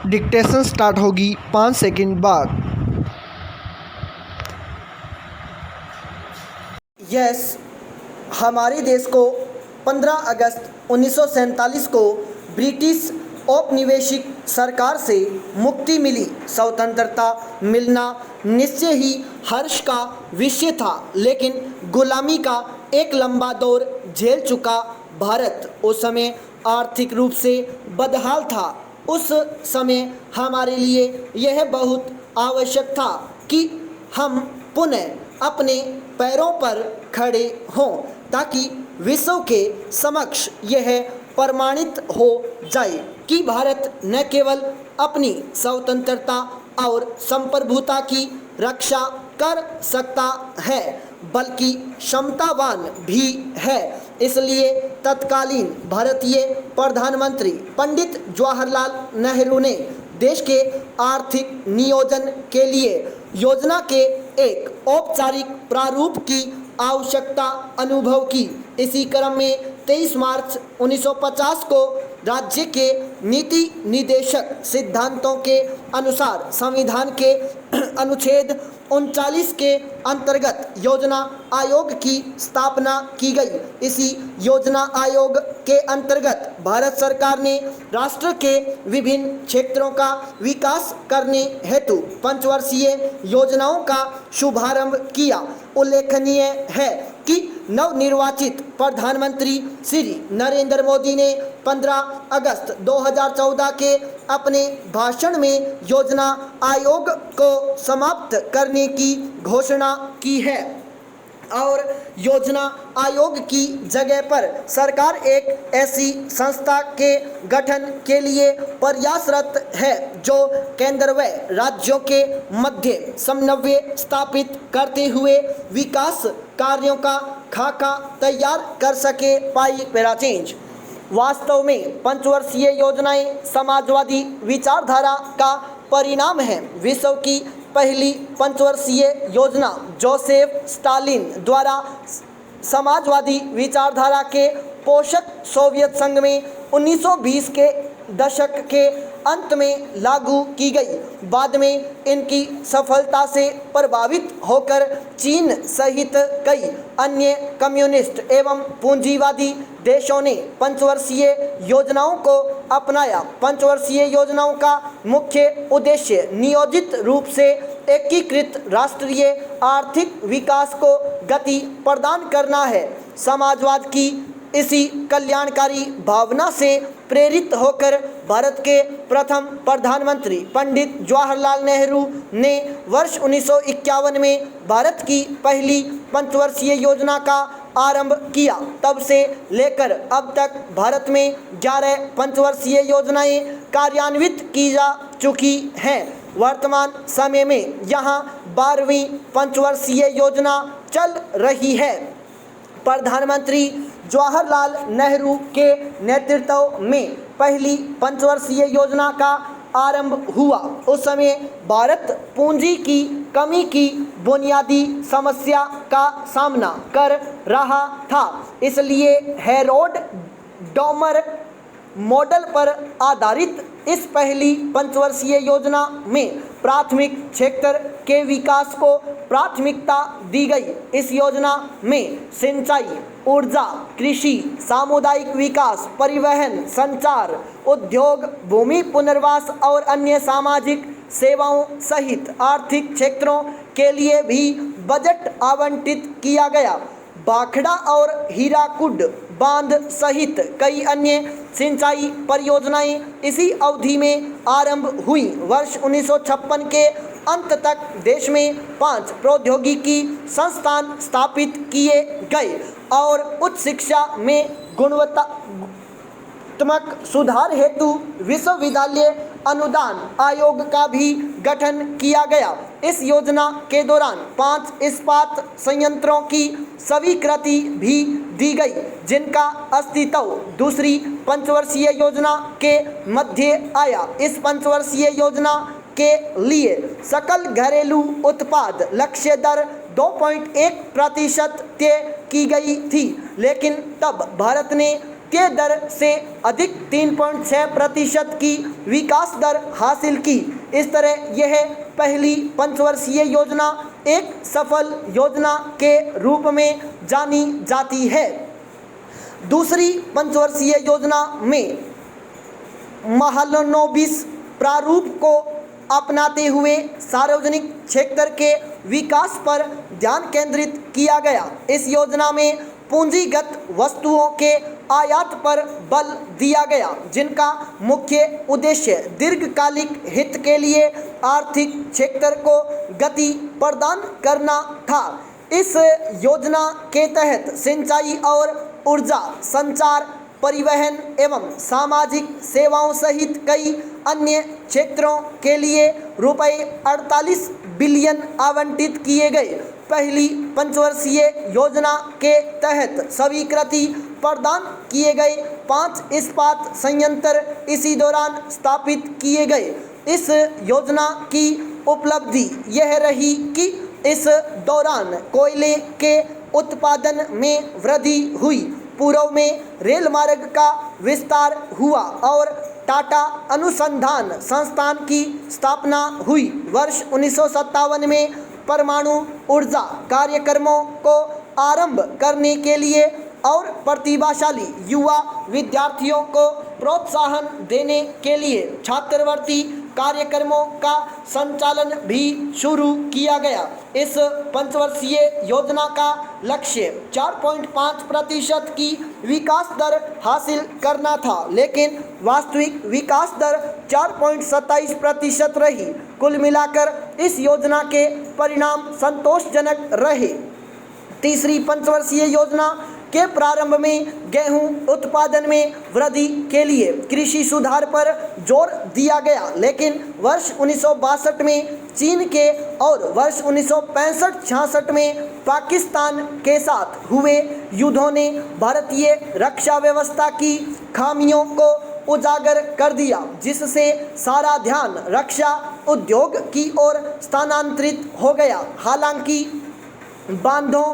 Dictation start होगी 5 second बाद। Yes, हमारे देश को 15 अगस्त 1947 को ब्रिटिश औपनिवेशिक सरकार से मुक्ति मिली। स्वतंत्रता मिलना निश्चय ही हर्ष का विषय था, लेकिन गुलामी का एक लंबा दौर झेल चुका भारत उस समय आर्थिक रूप से बदहाल था। उस समय हमारे लिए यह बहुत आवश्यक था कि हम पुनः अपने पैरों पर खड़े हों, ताकि विश्व के समक्ष यह प्रमाणित हो जाए कि भारत न केवल अपनी स्वतंत्रता और संप्रभुता की रक्षा कर सकता है, बल्कि क्षमतावान भी है। इसलिए तत्कालीन भारतीय प्रधानमंत्री पंडित जवाहरलाल नेहरू ने देश के आर्थिक नियोजन के लिए योजना के एक औपचारिक प्रारूप की आवश्यकता अनुभव की। इसी क्रम में 23 मार्च 1950 को राज्य के नीति निदेशक सिद्धांतों के अनुसार संविधान के अनुच्छेद 39 के अंतर्गत योजना आयोग की स्थापना की गई। इसी योजना आयोग के अंतर्गत भारत सरकार ने राष्ट्र के विभिन्न क्षेत्रों का विकास करने हेतु पंचवर्षीय योजनाओं का शुभारंभ किया। उल्लेखनीय है कि नवनिर्वाचित प्रधानमंत्री श्री नरेंद्र मोदी ने 15 अगस्त 2014 के अपने भाषण में योजना आयोग को समाप्त करने की घोषणा की है और योजना आयोग की जगह पर सरकार एक ऐसी संस्था के गठन के लिए प्रयासरत है जो केंद्र व राज्यों के मध्य समन्वय स्थापित करते हुए विकास कार्यों का खाका तैयार कर सके। पाई पैरा चेंज। वास्तव में पंचवर्षीय योजनाएं समाजवादी विचारधारा का परिणाम है। विश्व की पहली पंचवर्षीय योजना जोसेफ स्टालिन द्वारा समाजवादी विचारधारा के पोषक सोवियत संघ में 1920 के दशक के अंत में लागू की गई। बाद में इनकी सफलता से प्रभावित होकर चीन सहित कई अन्य कम्युनिस्ट एवं पूंजीवादी देशों ने पंचवर्षीय योजनाओं को अपनाया। पंचवर्षीय योजनाओं का मुख्य उद्देश्य नियोजित रूप से एकीकृत राष्ट्रीय आर्थिक विकास को गति प्रदान करना है। समाजवाद की इसी कल्याणकारी भावना से प्रेरित होकर भारत के प्रथम प्रधानमंत्री पंडित जवाहरलाल नेहरू ने वर्ष 1951 में भारत की पहली पंचवर्षीय योजना का आरंभ किया। तब से लेकर अब तक भारत में 11 पंचवर्षीय योजनाएं कार्यान्वित की जा चुकी हैं। वर्तमान समय में यहाँ 12वीं पंचवर्षीय योजना चल रही है। प्रधानमंत्री जवाहरलाल नेहरू के नेतृत्व में पहली पंचवर्षीय योजना का आरंभ हुआ। उस समय भारत पूंजी की कमी की बुनियादी समस्या का सामना कर रहा था। इसलिए हेरोल्ड डॉमर मॉडल पर आधारित इस पहली पंचवर्षीय योजना में प्राथमिक क्षेत्र के विकास को प्राथमिकता दी गई। इस योजना में सिंचाई, ऊर्जा, कृषि, सामुदायिक विकास, परिवहन, संचार, उद्योग, भूमि पुनर्वास और अन्य सामाजिक सेवाओं सहित आर्थिक क्षेत्रों के लिए भी बजट आवंटित किया गया। भाखड़ा और हीराकुड बांध सहित कई अन्य सिंचाई परियोजनाएं इसी अवधि में आरंभ हुई। वर्ष 1956 के अंत तक देश में 5 प्रौद्योगिकी संस्थान स्थापित किए गए और उच्च शिक्षा में गुणवत्तात्मक सुधार हेतु विश्वविद्यालय अनुदान आयोग का भी गठन किया गया। इस योजना के दौरान 5 इस्पात संयंत्रों की स्वीकृति भी दी गई, जिनका अस्तित्व दूसरी पंचवर्षीय योजना के मध्य आया। इस पंचवर्षीय योजना के लिए सकल घरेलू उत्पाद लक्ष्य दर 2.1% तय की गई थी, लेकिन तब भारत ने के दर से अधिक 3.6% की विकास दर हासिल की। इस तरह यह पहली पंचवर्षीय योजना एक सफल योजना के रूप में जानी जाती है। दूसरी पंचवर्षीय योजना में महालनोबिस प्रारूप को अपनाते हुए सार्वजनिक क्षेत्र के विकास पर ध्यान केंद्रित किया गया। इस योजना में पूंजीगत वस्तुओं के आयात पर बल दिया गया, जिनका मुख्य उद्देश्य दीर्घकालिक हित के लिए आर्थिक क्षेत्र को गति प्रदान करना था। इस योजना के तहत सिंचाई और ऊर्जा, संचार, परिवहन एवं सामाजिक सेवाओं सहित कई अन्य क्षेत्रों के लिए रुपए 48 बिलियन आवंटित किए गए। पहली पंचवर्षीय योजना के तहत स्वीकृति प्रदान किए गए 5 इस्पात संयंत्र इसी दौरान स्थापित किए गए। इस योजना की उपलब्धि यह रही कि इस दौरान कोयले के उत्पादन में वृद्धि हुई, पूर्व में रेल मार्ग का विस्तार हुआ और टाटा अनुसंधान संस्थान की स्थापना हुई। वर्ष 1957 में परमाणु ऊर्जा कार्यक्रमों को आरंभ करने के लिए और प्रतिभाशाली युवा विद्यार्थियों को प्रोत्साहन देने के लिए छात्रवृत्ति कार्यक्रमों का संचालन भी शुरू किया गया। इस पंचवर्षीय योजना का लक्ष्य 4.5% की विकास दर हासिल करना था, लेकिन वास्तविक विकास दर 4.27% रही। कुल मिलाकर इस योजना के परिणाम संतोषजनक रहे। तीसरी पंचवर्षीय योजना के प्रारंभ में गेहूं उत्पादन में वृद्धि के लिए कृषि सुधार पर जोर दिया गया, लेकिन वर्ष 1962 में चीन के और वर्ष 1965-66 में पाकिस्तान के साथ हुए युद्धों ने भारतीय रक्षा व्यवस्था की खामियों को उजागर कर दिया, जिससे सारा ध्यान रक्षा उद्योग की ओर स्थानांतरित हो गया। हालांकि बांधों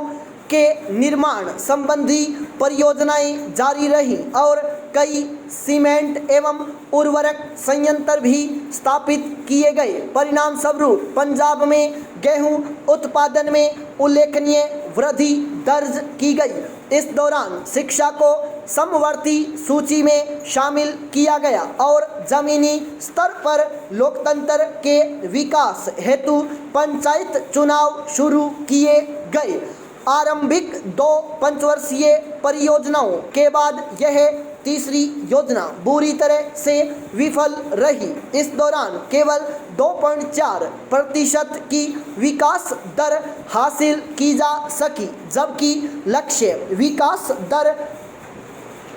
के निर्माण संबंधी परियोजनाएं जारी रहीं और कई सीमेंट एवं उर्वरक संयंत्र भी स्थापित किए गए। परिणाम स्वरूप पंजाब में गेहूं उत्पादन में उल्लेखनीय वृद्धि दर्ज की गई। इस दौरान शिक्षा को समवर्ती सूची में शामिल किया गया और जमीनी स्तर पर लोकतंत्र के विकास हेतु पंचायत चुनाव शुरू किए गए। आरंभिक 2 पंचवर्षीय परियोजनाओं के बाद यह तीसरी योजना बुरी तरह से विफल रही। इस दौरान केवल 2.4% की विकास दर हासिल की जा सकी, जबकि लक्ष्य विकास दर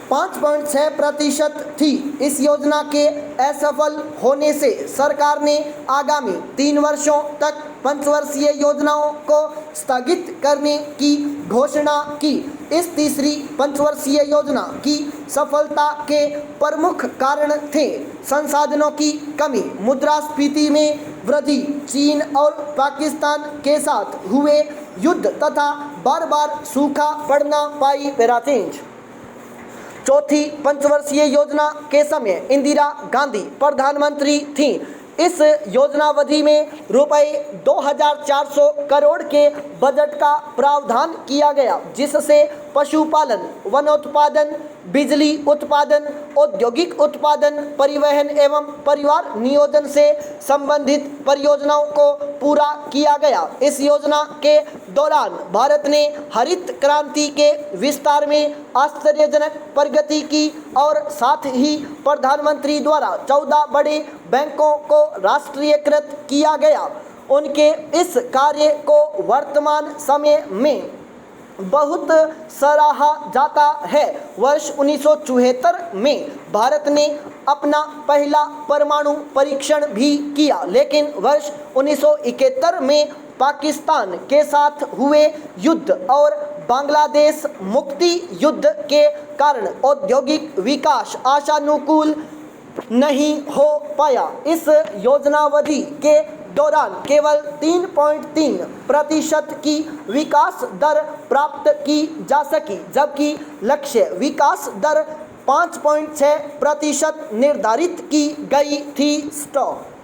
5.6% थी। इस योजना के असफल होने से सरकार ने आगामी 3 वर्षों तक पंचवर्षीय योजनाओं को स्थगित करने की घोषणा की। इस तीसरी पंचवर्षीय योजना की सफलता के प्रमुख कारण थे संसाधनों की कमी, मुद्रास्फीति में वृद्धि, चीन और पाकिस्तान के साथ हुए युद्ध तथा बार बार सूखा पड़ना पाई पैराथेंज। चौथी पंचवर्षीय योजना के समय इंदिरा गांधी प्रधानमंत्री थीं। इस योजनावधि में रुपए 2400 करोड़ के बजट का प्रावधान किया गया, जिससे पशुपालन, वनोत्पादन, बिजली उत्पादन, औद्योगिक उत्पादन, परिवहन एवं परिवार नियोजन से संबंधित परियोजनाओं को पूरा किया गया। इस योजना के दौरान भारत ने हरित क्रांति के विस्तार में आश्चर्यजनक प्रगति की और साथ ही प्रधानमंत्री द्वारा 14 बड़े बैंकों को राष्ट्रीयकृत किया गया। उनके इस कार्य को वर्तमान समय में बहुत सराहा जाता है। वर्ष 1974 में भारत ने अपना पहला परमाणु परीक्षण भी किया, लेकिन वर्ष 1971 में पाकिस्तान के साथ हुए युद्ध और बांग्लादेश मुक्ति युद्ध के कारण औद्योगिक विकास आशानुकूल नहीं हो पाया। इस योजनावधि के दौरान केवल 3.3% की विकास दर प्राप्त की जा सकी, जबकि लक्ष्य विकास दर 5.6% निर्धारित की गई थी। स्टॉप।